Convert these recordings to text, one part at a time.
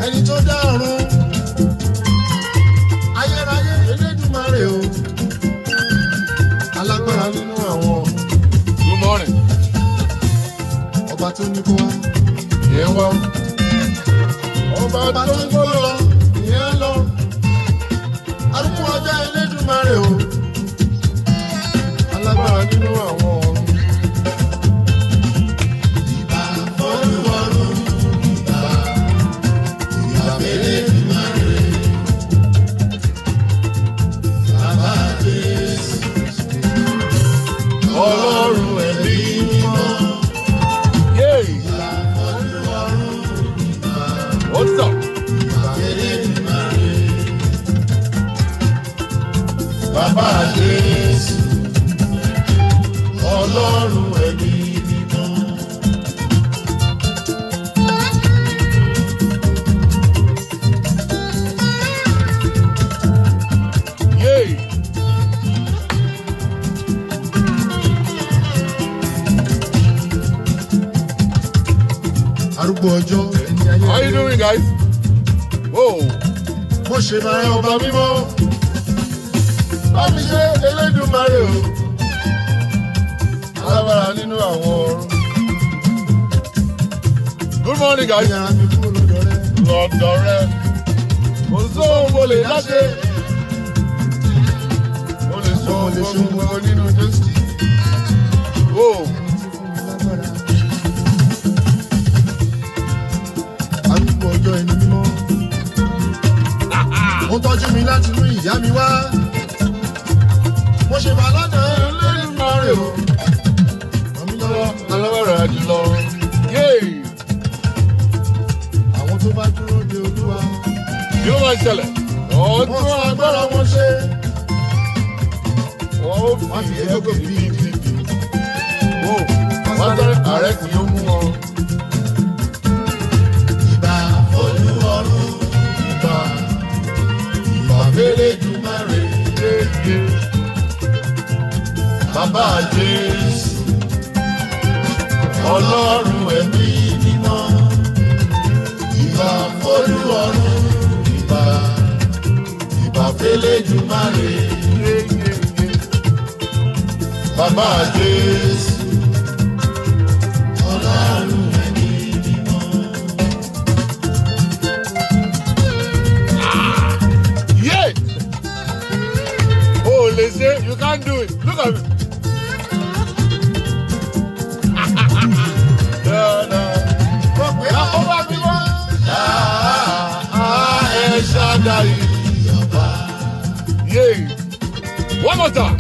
ẹni tó dá ọ̀run ayérayé Elédùmarè o alágbára nínú àwọn. Good morning. Ọba tó ní kó wá Yeah, well. ọba tó ní kó lọ ìyẹn lọ arúgbó ọjọ́ Elédùmarè o alágbára nínú àwọn ọ̀run. Ìbà Olúwarun ìbà Elédùmarè bàbá Jésù Ọlọ́run ẹ̀mí mímọ́. Yay. What's up? Bàbá Jésù, Ọlọ́run ẹ̀mí mímọ́. Yay. Arúgbó ọjọ́ ẹni ayé. How you doing, guys? Whoa. Mo ṣe máa ẹ ọba mímọ́. Bámi ṣe Elédùmarè o. Alábàárà nínú àwọn ọ̀run. Good morning, guys. Yàrá mi kúrò lọ́dọ̀ rẹ. Lọ́dọ̀ rẹ. Kò sóhun mo lè láṣẹ. Mo lè sọ Mo lè ṣe ohun gbogbo nínú Jésù. Whoa. Arúgbó ọjọ́ ẹni mímọ́. Ó tọ́jú mi láti inú ìyá mi wá. Mo ṣe bá lọ́dọ̀ Elédùmarè o. Àmì lọ́wọ́. Alábàárà jùlọ. Yay. Àwọn tó bá dúró de Olúwa. Kí ló máa ń ṣẹlẹ̀? Wọ́n tún agbára wọn ṣe. Wọ́n fi ẹjọ́ bí PDP. Wọ́n sáré ààrẹ kì í mú wọn. Ìbà Olúwarun ìbà Elédùmarè bàbá Jésù Ọlọ́run ẹ̀mí mímọ́. Ìbà Olúwarun ìbà Elédùmarè bàbá Jésù Ọlọ́run ẹ̀mí mímọ́. Yeah! Oh, Lizzie, you can't do it. Look at me. Yeah. One more time.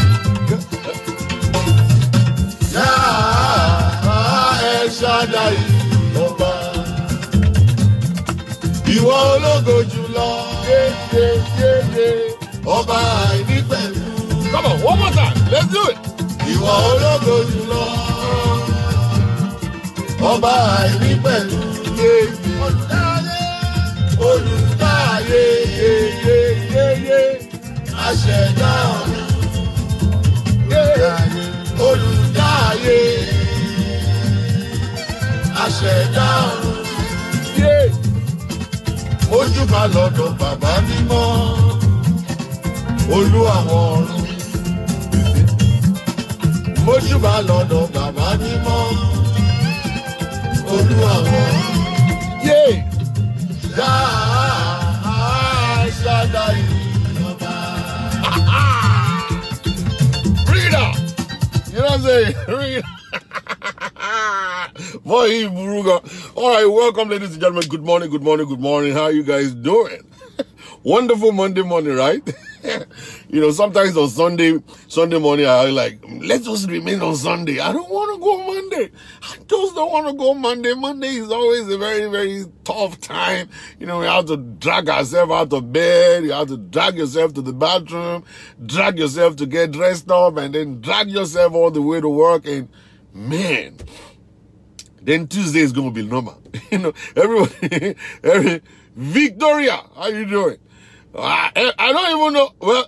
Ìwọ ológo jùlọ, ọba àìnípẹ̀kun. Come on, one more time. Let's do it. Ìwọ ológo jùlọ, ọba àìnípẹ̀kun. Olùdáyé, aṣẹ̀dá ọ̀run. Olùdáyé, aṣẹ̀dá ọ̀run. Ojúbà lọ́dọ̀ bàbá mímọ́, olú àwọn ọ̀run. Ojúbà lọ́dọ̀ bàbá mímọ́, olú àwọn ọ̀run. Ṣáàdáì ọba. Bring it out. You know what I'm saying? Bring it. Boy, he Buruga. All right, welcome, ladies and gentlemen. Good morning, good morning, good morning. How you guys doing? Wonderful Monday morning, right? You know, sometimes on Sunday morning, I like, let's just remain on Sunday. I don't want to go Monday. I just don't want to go Monday. Monday is always a very, very tough time. You know, we have to drag ourselves out of bed. You have to drag yourself to the bathroom, drag yourself to get dressed up, and then drag yourself all the way to work. And man, then Tuesday is going to be normal. You know, everybody, Victoria, how you doing? I don't even know. Well,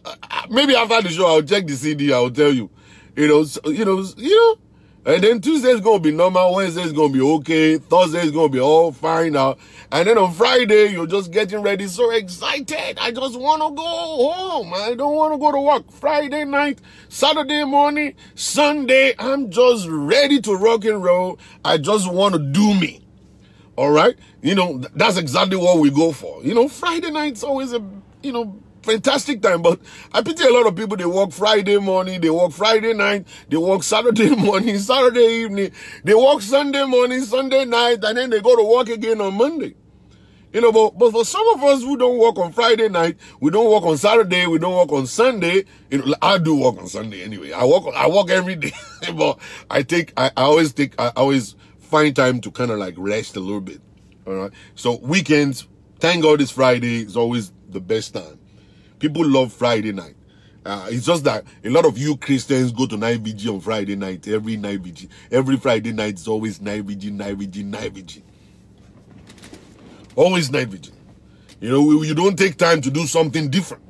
maybe after the show, I'll check the CD. I'll tell you. You know, And then Tuesday is going to be normal. Wednesday is going to be okay. Thursday is going to be all fine now. And then on Friday, you're just getting ready. So excited. I just want to go home. I don't want to go to work. Friday night, Saturday morning, Sunday, I'm just ready to rock and roll. I just want to do me. All right? You know, that's exactly what we go for. You know, Friday night's always a, you know, fantastic time, but I pity a lot of people. They work Friday morning, they work Friday night, they work Saturday morning, Saturday evening, they work Sunday morning, Sunday night, and then they go to work again on Monday. You know, but for some of us who don't work on Friday night, we don't work on Saturday, we don't work on Sunday. You know, I do work on Sunday anyway. I work every day, but I always find time to kind of like rest a little bit. All right. So weekends, thank God it's Friday. It's always the best time. People love Friday night. It's just that a lot of you Christians go to night vigil on Friday night. Every night vigil. Every Friday night is always night vigil, night vigil, night vigil. Always night vigil. You know, you don't take time to do something different.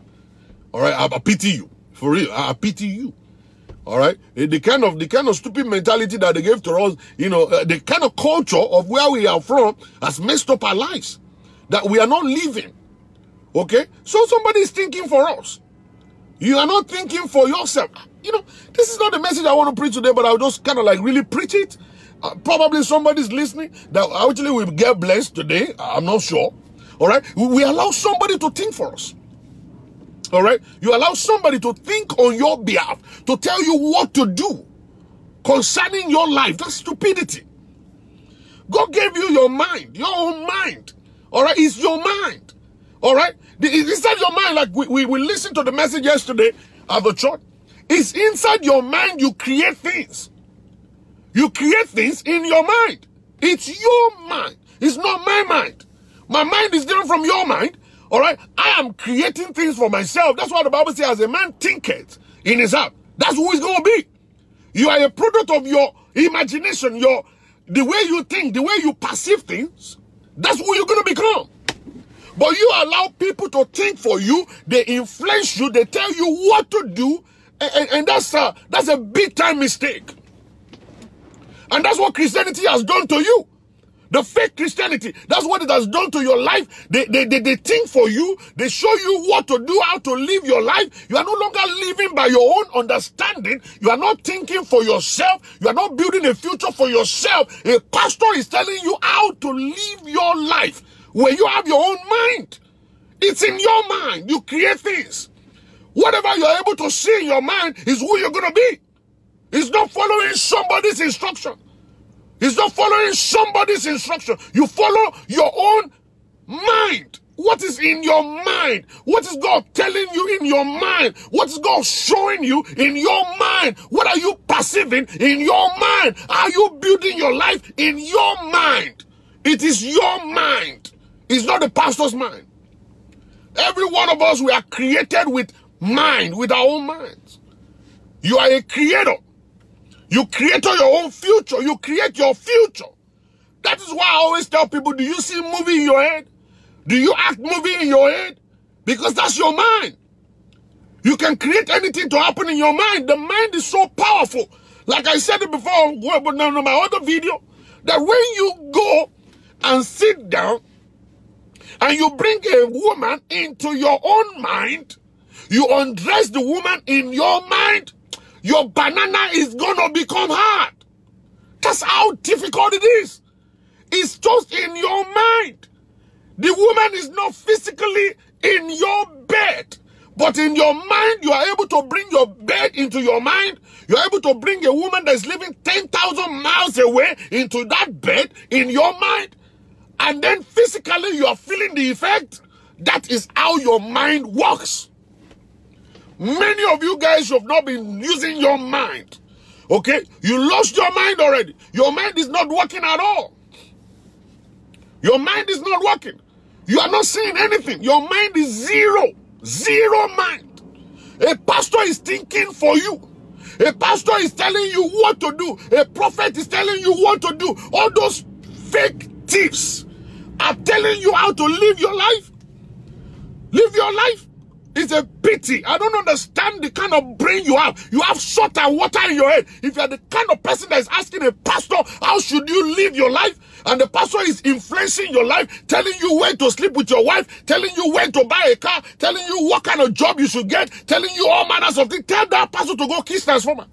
All right, I pity you. For real, I pity you. All right, the kind of stupid mentality that they gave to us, you know, the kind of culture of where we are from has messed up our lives. That we are not living. Okay? So somebody is thinking for us. You are not thinking for yourself. You know, this is not the message I want to preach today, but I'll just kind of like really preach it. Probably somebody's listening that actually will get blessed today. I'm not sure. All right? We allow somebody to think for us. All right? You allow somebody to think on your behalf, to tell you what to do concerning your life. That's stupidity. God gave you your mind, your own mind. All right? It's your mind. All right? Inside your mind, like we listened to the message yesterday at the church. It's inside your mind you create things. You create things in your mind. It's your mind. It's not my mind. My mind is different from your mind. All right? I am creating things for myself. That's what the Bible says, as a man thinketh in his heart. That's who he's going to be. You are a product of your imagination, the way you think, the way you perceive things. That's who you're going to become. But you allow people to think for you. They influence you. They tell you what to do. And that's a big time mistake. And that's what Christianity has done to you. The fake Christianity, that's what it has done to your life. They think for you. They show you what to do, how to live your life. You are no longer living by your own understanding. You are not thinking for yourself. You are not building a future for yourself. A pastor is telling you how to live your life where you have your own mind. It's in your mind. You create things. Whatever you're able to see in your mind is who you're going to be. It's not following somebody's instruction. It's not following somebody's instruction. You follow your own mind. What is in your mind? What is God telling you in your mind? What is God showing you in your mind? What are you perceiving in your mind? Are you building your life in your mind? It is your mind. It's not the pastor's mind. Every one of us, we are created with mind, with our own minds. You are a creator. You create your own future. You create your future. That is why I always tell people, do you see movie in your head? Do you act movie in your head? Because that's your mind. You can create anything to happen in your mind. The mind is so powerful. Like I said it before on my other video, that when you go and sit down and you bring a woman into your own mind, you undress the woman in your mind, your banana is going to become hard. That's how difficult it is. It's just in your mind. The woman is not physically in your bed, but in your mind, you are able to bring your bed into your mind. You are able to bring a woman that is living 10,000 miles away into that bed in your mind. And then physically, you are feeling the effect. That is how your mind works. Many of you guys have not been using your mind. Okay? You lost your mind already. Your mind is not working at all. Your mind is not working. You are not seeing anything. Your mind is zero. Zero mind. A pastor is thinking for you. A pastor is telling you what to do. A prophet is telling you what to do. All those fake thieves are telling you how to live your life. Live your life. It's a pity. I don't understand the kind of brain you have. You have salt and water in your head. If you are the kind of person that is asking a pastor, how should you live your life? And the pastor is influencing your life, telling you when to sleep with your wife, telling you when to buy a car, telling you what kind of job you should get, telling you all manners of things. Tell that pastor to go kiss transformer.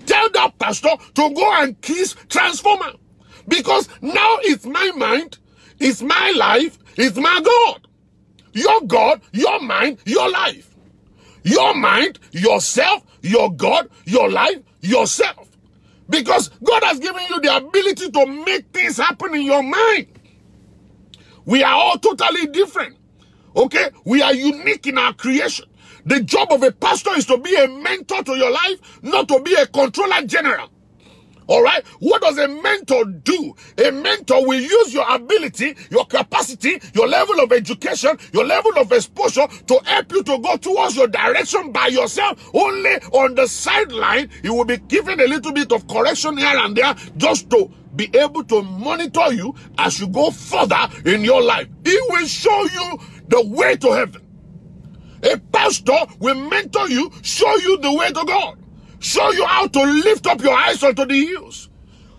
Tell that pastor to go and kiss transformer. Because now it's my mind, it's my life, it's my God. Your God, your mind, your life. Your mind, yourself, your God, your life, yourself. Because God has given you the ability to make things happen in your mind. We are all totally different. Okay? We are unique in our creation. The job of a pastor is to be a mentor to your life, not to be a controller general. All right? What does a mentor do? A mentor will use your ability, your capacity, your level of education, your level of exposure to help you to go towards your direction by yourself. Only on the sideline, you will be given a little bit of correction here and there just to be able to monitor you as you go further in your life. He will show you the way to heaven. A pastor will mentor you, show you the way to God. Show you how to lift up your eyes unto the hills.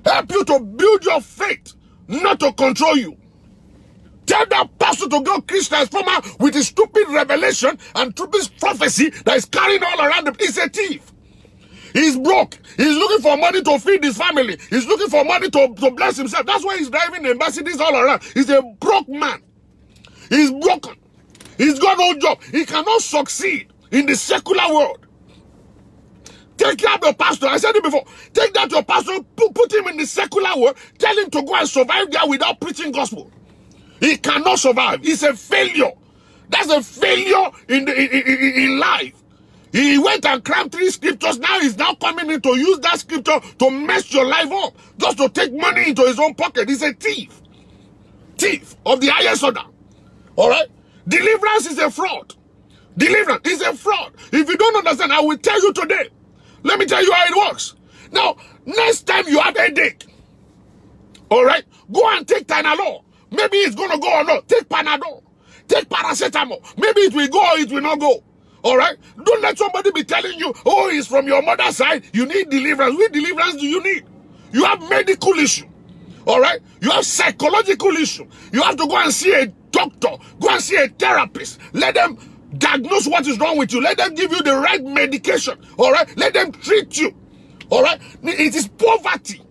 Help you to build your faith, not to control you. Tell that pastor to go kiss transformer with his stupid revelation and stupid prophecy that is carrying all around him. He's a thief. He's broke. He's looking for money to feed his family. He's looking for money to bless himself. That's why he's driving the Mercedes all around. He's a broke man. He's broken. He's got no job. He cannot succeed in the secular world. Take care of your pastor. I said it before. Take that to your pastor, put him in the secular world, tell him to go and survive there without preaching gospel. He cannot survive. He's a failure. That's a failure in life. He went and crammed 3 scriptures. Now he's now coming in to use that scripture to mess your life up, just to take money into his own pocket. He's a thief. Thief of the highest order. All right? Deliverance is a fraud. Deliverance is a fraud. If you don't understand, I will tell you today. Let me tell you how it works. Now, next time you have a headache, all right, go and take Tylenol. Maybe it's going to go or not. Take Panadol. Take paracetamol. Maybe it will go or it will not go. All right? Don't let somebody be telling you, oh, it's from your mother's side. You need deliverance. What deliverance do you need? You have medical issue. All right? You have psychological issue. You have to go and see a doctor. Go and see a therapist. Let them diagnose what is wrong with you. Let them give you the right medication. All right? Let them treat you. All right? It is poverty.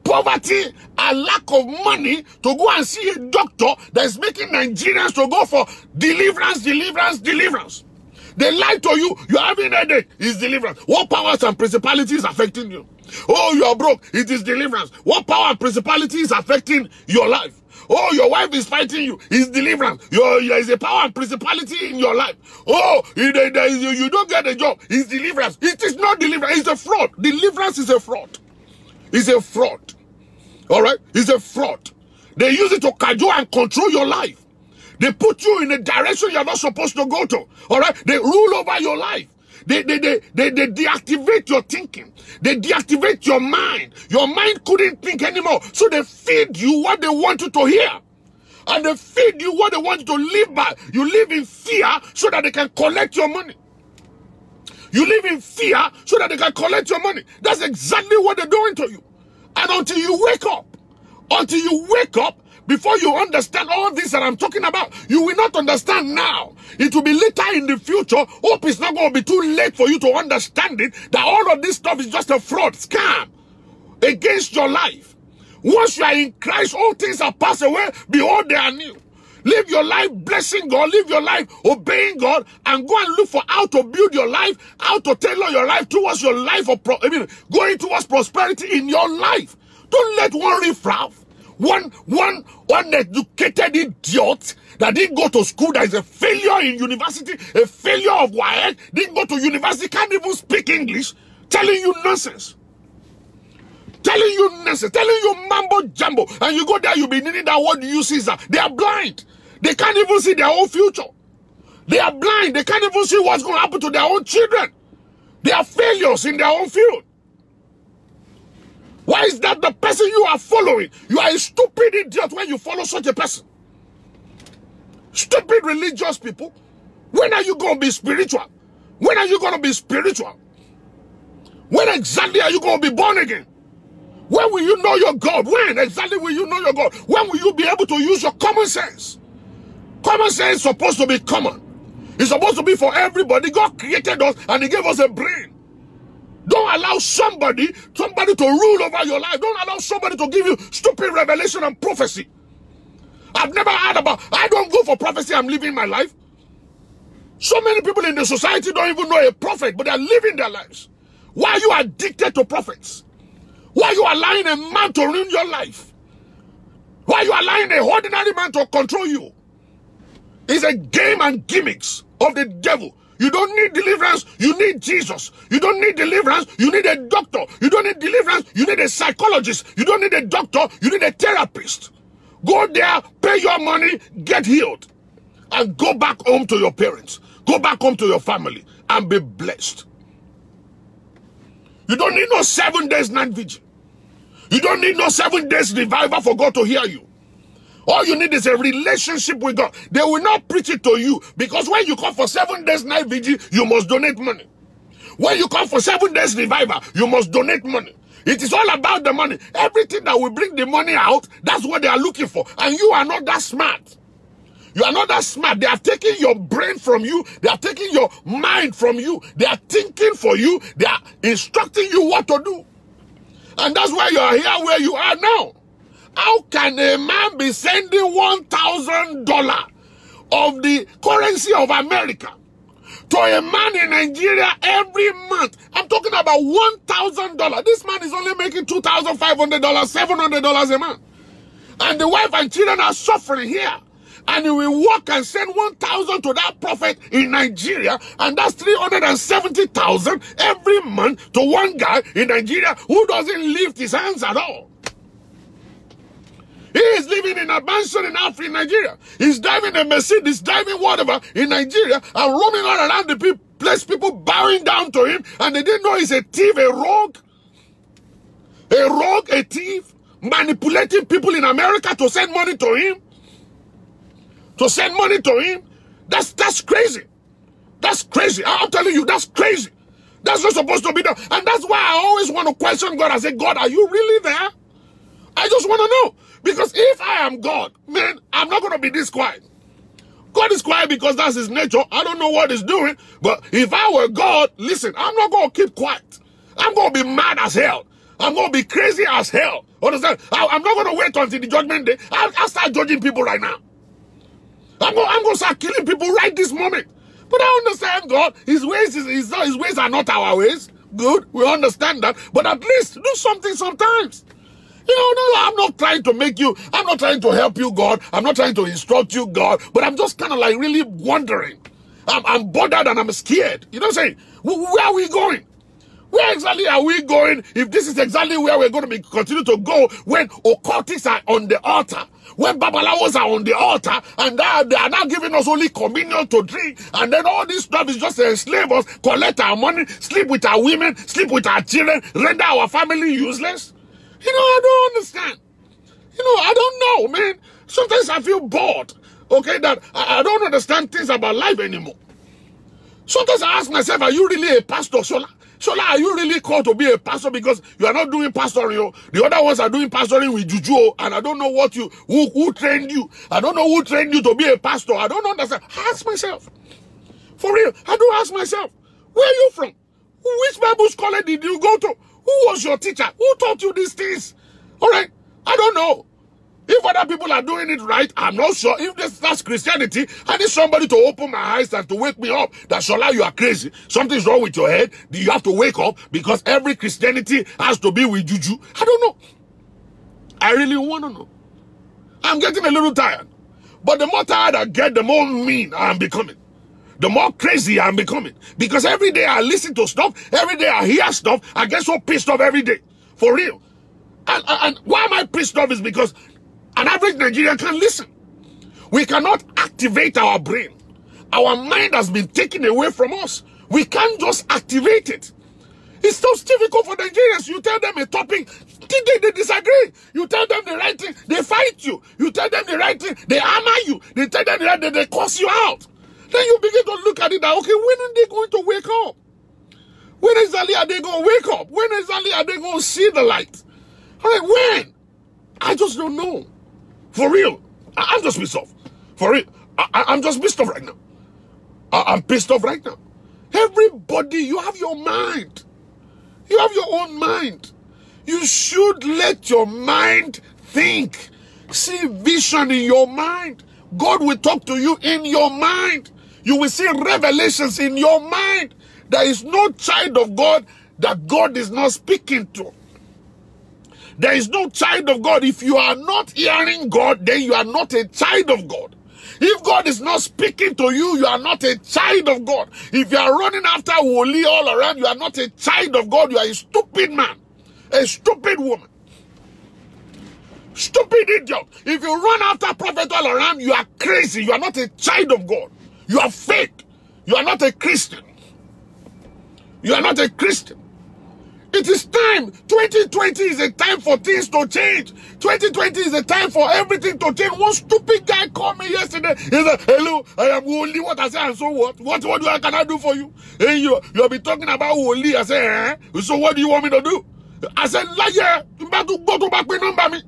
Poverty and lack of money to go and see a doctor that is making Nigerians to go for deliverance, deliverance, deliverance. They lie to you. You're having a headache. It's deliverance. What powers and principalities affecting you? Oh, you are broke. It is deliverance. What power and principality is affecting your life? Oh, your wife is fighting you. It's deliverance. There is a power and principality in your life. Oh, you don't get a job. It's deliverance. It is not deliverance. It's a fraud. Deliverance is a fraud. It's a fraud. All right? It's a fraud. They use it to cajole and control your life. They put you in a direction you're not supposed to go to. All right? They rule over your life. They deactivate your thinking. They deactivate your mind. Your mind couldn't think anymore. So they feed you what they want you to hear. And they feed you what they want you to live by. You live in fear so that they can collect your money. You live in fear so that they can collect your money. That's exactly what they're doing to you. And until you wake up, before you understand all this that I'm talking about, you will not understand now. It will be later in the future. Hope it's not going to be too late for you to understand it, that all of this stuff is just a fraud, scam against your life. Once you are in Christ, all things are passed away. Behold, they are new. Live your life blessing God. Live your life obeying God. And go and look for how to build your life, how to tailor your life towards your life of going towards prosperity in your life. Don't let one riffraff, one uneducated idiot that didn't go to school, that is a failure in university, a failure of WAEC, didn't go to university, can't even speak English, telling you nonsense. Telling you nonsense, telling you mambo jumbo, and you go there, you'll be needing that word you Caesar. They are blind. They can't even see their own future. They are blind. They can't even see what's going to happen to their own children. They are failures in their own field. Why is that the person you are following? You are a stupid idiot when you follow such a person. Stupid religious people. When are you going to be spiritual? When are you going to be spiritual? When exactly are you going to be born again? When will you know your God? When exactly will you know your God? When will you be able to use your common sense? Common sense is supposed to be common. It's supposed to be for everybody. God created us and He gave us a brain. Don't allow somebody to rule over your life. Don't allow somebody to give you stupid revelation and prophecy. I've never heard about, I don't go for prophecy, I'm living my life. So many people in the society don't even know a prophet, but they're living their lives. Why are you addicted to prophets? Why are you allowing a man to ruin your life? Why are you allowing an ordinary man to control you? It's a game and gimmicks of the devil. You don't need deliverance, you need Jesus. You don't need deliverance, you need a doctor. You don't need deliverance, you need a psychologist. You don't need a doctor, you need a therapist. Go there, pay your money, get healed. And go back home to your parents. Go back home to your family and be blessed. You don't need no 7 days night vigil. You don't need no 7 days revival for God to hear you. All you need is a relationship with God. They will not preach it to you, because when you come for 7 days night vigil, you must donate money. When you come for 7 days revival, you must donate money. It is all about the money. Everything that will bring the money out, that's what they are looking for. And you are not that smart. You are not that smart. They are taking your brain from you. They are taking your mind from you. They are thinking for you. They are instructing you what to do. And that's why you are here where you are now. How can a man be sending $1,000 of the currency of America to a man in Nigeria every month? I'm talking about $1,000. This man is only making $2,500, $700 a month. And the wife and children are suffering here. And he will work and send 1,000 to that prophet in Nigeria, and that's 370,000 every month to one guy in Nigeria who doesn't lift his hands at all. He is living in a mansion in Africa, Nigeria. He's driving a Mercedes, driving whatever in Nigeria, and roaming all around the place, people bowing down to him, and they didn't know he's a thief, a rogue, a thief, manipulating people in America to send money to him. To send money to him, that's crazy. That's crazy. I'm telling you, that's crazy. That's not supposed to be done. And that's why I always want to question God. I say, God, are you really there? I just want to know. Because if I am God, man, I'm not going to be this quiet. God is quiet because that's his nature. I don't know what he's doing. But if I were God, listen, I'm not going to keep quiet. I'm going to be mad as hell. I'm going to be crazy as hell. Understand? I'm not going to wait until the judgment day. I'll start judging people right now. I'm going to start killing people right this moment. But I understand God. His ways are not our ways. Good. We understand that. But at least do something sometimes. You know, no, I'm not trying to make you, I'm not trying to help you, God. I'm not trying to instruct you, God. But I'm just kind of like really wondering. I'm bothered and I'm scared. You know what I'm saying? Where are we going? Where exactly are we going if this is exactly where we're going to continue to go when occultists are on the altar, when babalawos are on the altar, and they are now giving us only communion to drink, and then all this stuff is just to enslave us, collect our money, sleep with our women, sleep with our children, render our family useless? You know, I don't understand. You know, I don't know, man. Sometimes I feel bored, okay, that I don't understand things about life anymore. Sometimes I ask myself, are you really a pastor, Shola? Shola, are you really called to be a pastor? Because you are not doing pastoring. The other ones are doing pastoring with juju, and I don't know what who trained you. I don't know who trained you to be a pastor. I don't understand. I ask myself. For real, I do ask myself, where are you from? Which Bible scholar did you go to? Who was your teacher? Who taught you these things? All right, I don't know. If other people are doing it right, I'm not sure. If that's Christianity, I need somebody to open my eyes and to wake me up. That, Shola, you are crazy. Something's wrong with your head. You have to wake up because every Christianity has to be with juju. I don't know. I really want to know. I'm getting a little tired. But the more tired I get, the more mean I'm becoming. The more crazy I'm becoming. Because every day I listen to stuff, every day I hear stuff, I get so pissed off every day. For real. And why am I pissed off is because an average Nigerian can listen. We cannot activate our brain. Our mind has been taken away from us. We can't just activate it. It's so difficult for Nigerians. You tell them a topic, they disagree. You tell them the right thing, they fight you. You tell them the right thing, they hammer you. They tell them the right thing, they curse you out. Then you begin to look at it that, okay, when are they going to wake up? When exactly are they going to wake up? When exactly are they going to see the light? I'm like, when? I just don't know. For real. I'm just pissed off. For real. I'm just pissed off right now. I'm pissed off right now. Everybody, you have your mind. You have your own mind. You should let your mind think. See vision in your mind. God will talk to you in your mind. You will see revelations in your mind. There is no child of God that God is not speaking to. There is no child of God. If you are not hearing God, then you are not a child of God. If God is not speaking to you, you are not a child of God. If you are running after Woli all around, you are not a child of God. You are a stupid man, a stupid woman, stupid idiot. If you run after prophet all around, you are crazy. You are not a child of God. You are fake. You are not a Christian. You are not a Christian. It is time. 2020 is a time for things to change. 2020 is a time for everything to change. One stupid guy called me yesterday. He said, hello, I am Woli. What I say, and so what? What can I do for you? And you'll be talking about Woli. I said, so what do you want me to do? I said, liar, you about to go to back with number me.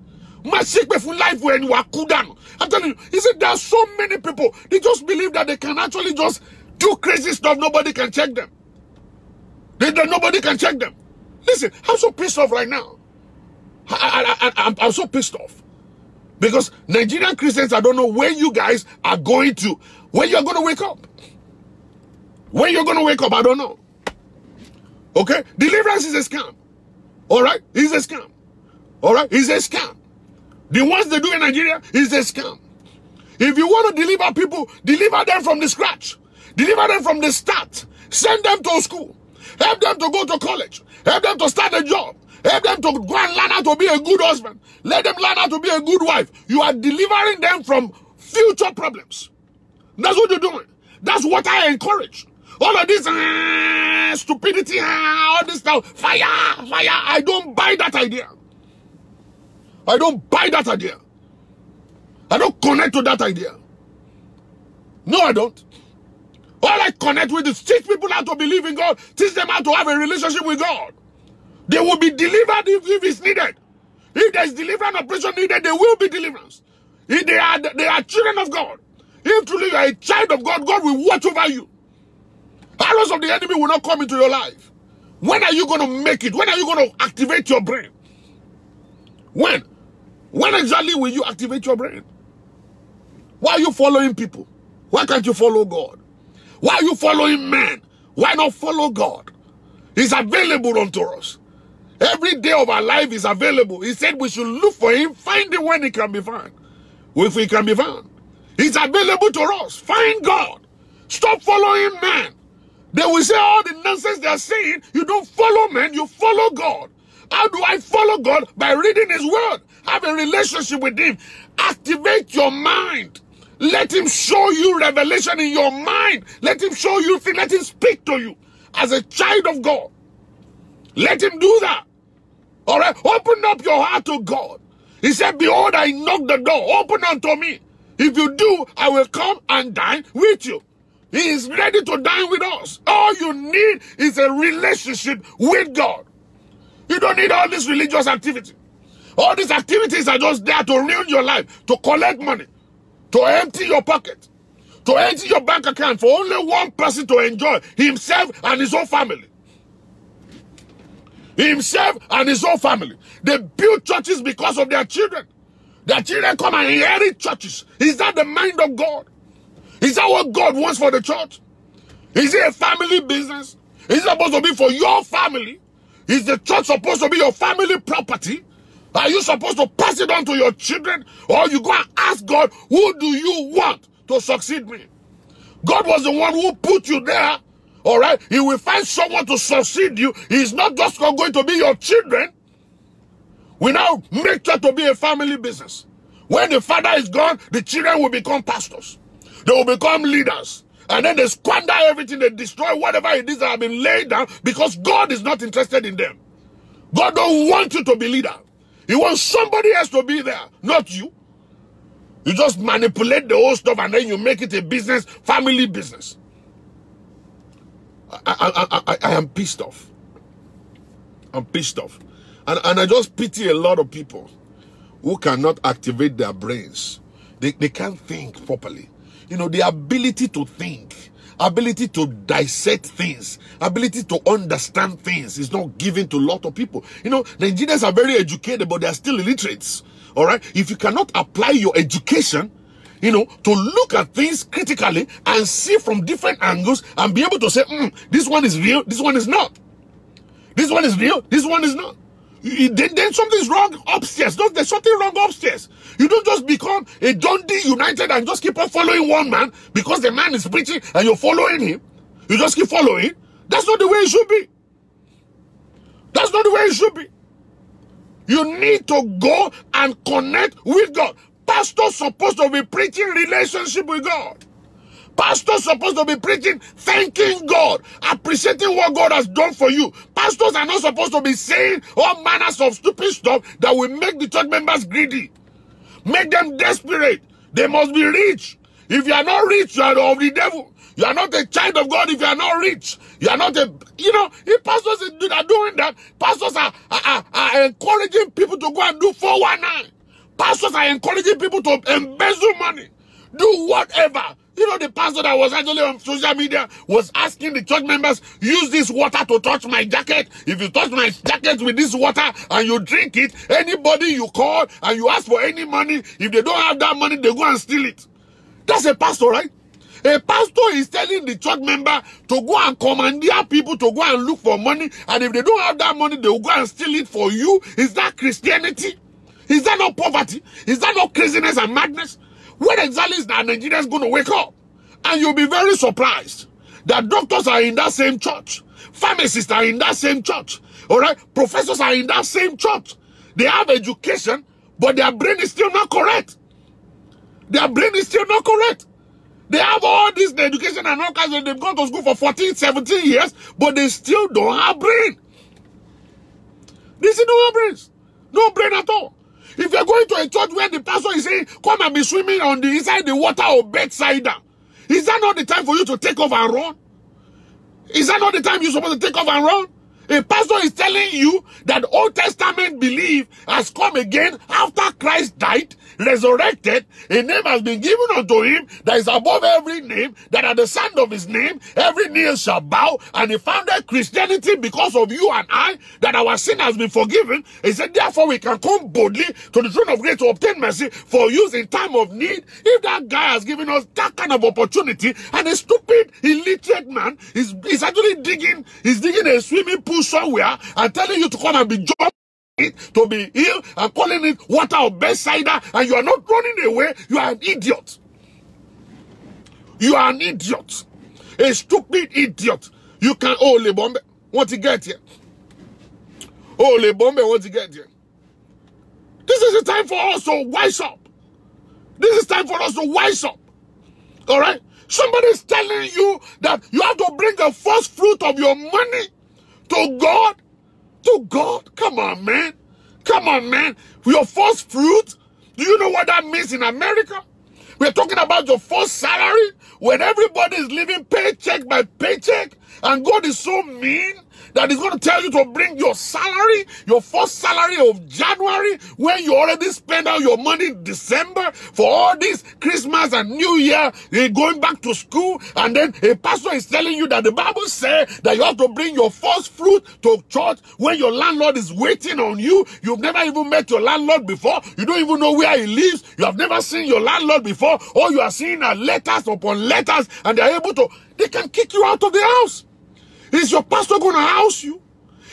My sick for life when you are cool down. I'm telling you, he said, there are so many people. They just believe that they can actually just do crazy stuff. Nobody can check them. Nobody can check them. Listen, I'm so pissed off right now. I'm so pissed off. Because Nigerian Christians, I don't know where you guys are going to. When you're going to wake up. When you're going to wake up, I don't know. Okay? Deliverance is a scam. Alright? It's a scam. Alright? It's a scam. The ones they do in Nigeria is a scam. If you want to deliver people, deliver them from the scratch. Deliver them from the start. Send them to school. Help them to go to college. Help them to start a job. Help them to go and learn how to be a good husband. Let them learn how to be a good wife. You are delivering them from future problems. That's what you're doing. That's what I encourage. All of this stupidity, all this stuff, fire. I don't buy that idea. I don't buy that idea. I don't connect to that idea. No, I don't. All I connect with is teach people how to believe in God. Teach them how to have a relationship with God. They will be delivered if it's needed. If there is deliverance operation needed, there will be deliverance. If they are children of God. If truly you are a child of God, God will watch over you. Arrows of the enemy will not come into your life. When are you going to make it? When are you going to activate your brain? When? When exactly will you activate your brain? Why are you following people? Why can't you follow God? Why are you following men? Why not follow God? He's available unto us. Every day of our life is available. He said we should look for him, find him when he can be found. If he can be found. He's available to us. Find God. Stop following men. They will say all the nonsense they are saying. You don't follow men, you follow God. How do I follow God? By reading his word. Have a relationship with him. Activate your mind. Let him show you revelation in your mind. Let him show you things. Let him speak to you as a child of God. Let him do that. All right? Open up your heart to God. He said, behold, I knock the door. Open unto me. If you do, I will come and dine with you. He is ready to dine with us. All you need is a relationship with God. You don't need all this religious activity. All these activities are just there to ruin your life, to collect money, to empty your pocket, to empty your bank account for only one person to enjoy, himself and his own family. Himself and his own family. They build churches because of their children. Their children come and inherit churches. Is that the mind of God? Is that what God wants for the church? Is it a family business? Is it supposed to be for your family? Is the church supposed to be your family property? Are you supposed to pass it on to your children? Or you go and ask God, who do you want to succeed me? God was the one who put you there. All right? He will find someone to succeed you. He's not just going to be your children. We now make church to be a family business. When the father is gone, the children will become pastors. They will become leaders. And then they squander everything. They destroy whatever it is that have been laid down because God is not interested in them. God don't want you to be leader. He wants somebody else to be there, not you. You just manipulate the whole stuff and then you make it a business, family business. I am pissed off. I'm pissed off. And I just pity a lot of people who cannot activate their brains. They can't think properly. You know, the ability to think, ability to dissect things, ability to understand things is not given to a lot of people. You know, Nigerians are very educated, but they are still illiterates. All right? If you cannot apply your education, you know, to look at things critically and see from different angles and be able to say, this one is real, this one is not. This one is real, this one is not. Then something's wrong upstairs. There's something wrong upstairs. You don't just become a Dundee United and just keep on following one man because the man is preaching and you're following him. You just keep following. That's not the way it should be. That's not the way it should be. You need to go and connect with God. Pastor's supposed to be preaching relationship with God. Pastor's supposed to be preaching thanking God, appreciating what God has done for you. Pastors are not supposed to be saying all manners of stupid stuff that will make the church members greedy, make them desperate. They must be rich. If you are not rich, you are of the devil. You are not a child of God if you are not rich. You are not a, you know, if pastors are doing that, pastors are encouraging people to go and do 419. Pastors are encouraging people to embezzle money, do whatever. You know, the pastor that was actually on social media was asking the church members, use this water to touch my jacket. If you touch my jacket with this water and you drink it, anybody you call and you ask for any money, if they don't have that money, they go and steal it. That's a pastor, right? A pastor is telling the church member to go and commandeer people to go and look for money, and if they don't have that money, they will go and steal it for you. Is that Christianity? Is that not poverty? Is that not craziness and madness? When exactly is that Nigerians going to wake up? And you'll be very surprised that doctors are in that same church. Pharmacists are in that same church. All right? Professors are in that same church. They have education, but their brain is still not correct. Their brain is still not correct. They have all this education and all kinds of, they've gone to school for 14, 17 years, but they still don't have brain. They still don't have brains. No brain at all. If you're going to a church where the pastor is saying, come and be swimming on the inside the water or bedside, is that not the time for you to take off and run? Is that not the time you're supposed to take off and run? A pastor is telling you that Old Testament belief has come again after Christ died, resurrected. A name has been given unto him that is above every name, that at the sound of his name, every knee shall bow. And he founded Christianity because of you and I, that our sin has been forgiven. He said, therefore we can come boldly to the throne of grace to obtain mercy for use in time of need. If that guy has given us that kind of opportunity, and a stupid, illiterate man is actually digging a swimming pool somewhere and telling you to come and be jumping to be healed and calling it water or bedside, and you are not running away, you are an idiot. You are an idiot. A stupid idiot. You can, oh, Le Bombe, want to get here. Oh, Le Bombe, want to get here. This is the time for us to wise up. This is time for us to wise up. All right? Somebody is telling you that you have to bring the first fruit of your money to God. To God. Come on, man. Come on, man. Your first fruit. Do you know what that means in America? We're talking about your first salary when everybody is living paycheck by paycheck, and God is so mean that he's going to tell you to bring your salary, your first salary of January, when you already spend out your money in December for all this Christmas and New Year, going back to school, and then a pastor is telling you that the Bible says that you have to bring your first fruit to church when your landlord is waiting on you. You've never even met your landlord before. You don't even know where he lives. You have never seen your landlord before. All you are seeing are letters upon letters, and they can kick you out of the house. Is your pastor going to house you?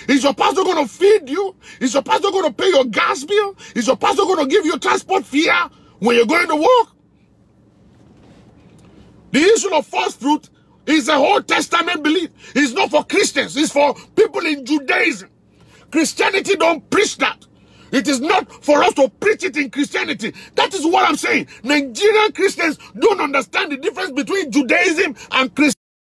Is your pastor going to feed you? Is your pastor going to pay your gas bill? Is your pastor going to give you transport fare when you're going to work? The issue of first fruit is a Old Testament belief. It's not for Christians. It's for people in Judaism. Christianity don't preach that. It is not for us to preach it in Christianity. That is what I'm saying. Nigerian Christians don't understand the difference between Judaism and Christianity.